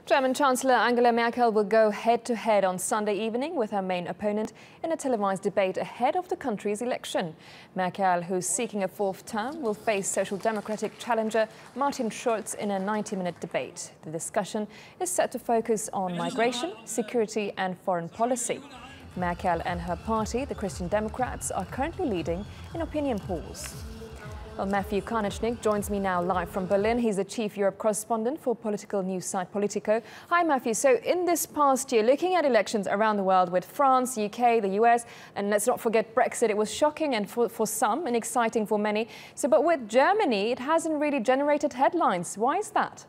German Chancellor Angela Merkel will go head-to-head on Sunday evening with her main opponent in a televised debate ahead of the country's election. Merkel, who's seeking a fourth term, will face Social Democratic challenger Martin Schulz in a 90-minute debate. The discussion is set to focus on migration, security and foreign policy. Merkel and her party, the Christian Democrats, are currently leading in opinion polls. Well, Matthew Karnitschnig joins me now live from Berlin. He's the chief Europe correspondent for political news site Politico. Hi, Matthew. So in this past year, looking at elections around the world with France, UK, the US, and let's not forget Brexit, it was shocking and for some and exciting for many. But with Germany, it hasn't really generated headlines. Why is that?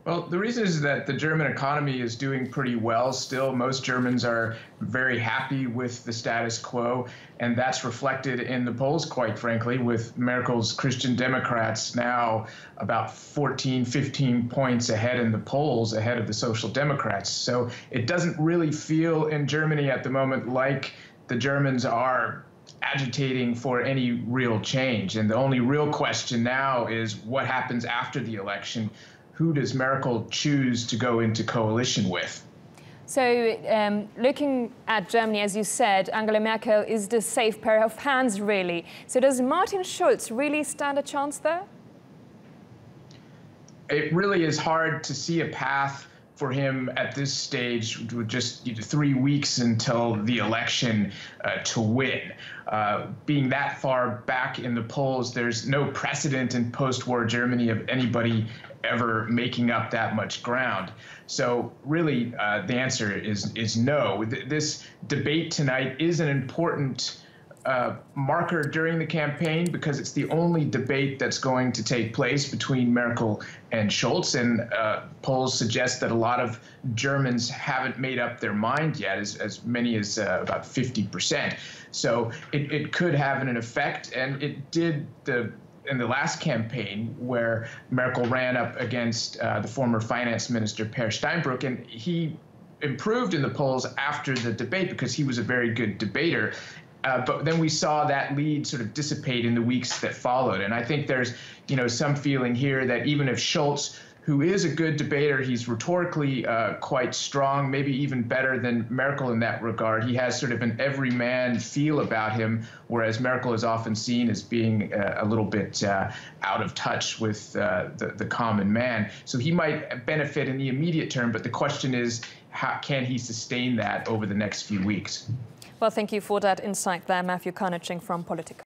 Well, the reason is that the German economy is doing pretty well still. Most Germans are very happy with the status quo, and that's reflected in the polls, quite frankly, with Merkel's Christian Democrats now about 14, 15 points ahead in the polls, ahead of the Social Democrats. So it doesn't really feel in Germany at the moment like the Germans are agitating for any real change. And the only real question now is what happens after the election. Who does Merkel choose to go into coalition with? So looking at Germany, as you said, Angela Merkel is the safe pair of hands, really. So does Martin Schulz really stand a chance there? It really is hard to see a path for him at this stage with just 3 weeks until the election to win. Being that far back in the polls, there's no precedent in post-war Germany of anybody ever making up that much ground. So really, the answer is no. This debate tonight is an important marker during the campaign because it's the only debate that's going to take place between Merkel and Schulz. And polls suggest that a lot of Germans haven't made up their mind yet, as many as about 50%. So it could have an effect, and it did in the last campaign where Merkel ran up against the former finance minister Per Steinbrück, and he improved in the polls after the debate because he was a very good debater. But then we saw that lead sort of dissipate in the weeks that followed. And I think there's, some feeling here that even if Schulz, who is a good debater, he's rhetorically quite strong, maybe even better than Merkel in that regard. He has sort of an everyman feel about him, whereas Merkel is often seen as being a little bit out of touch with the common man. So he might benefit in the immediate term, but the question is, how can he sustain that over the next few weeks? Well, thank you for that insight there, Matthew Karnitschnig from Politico.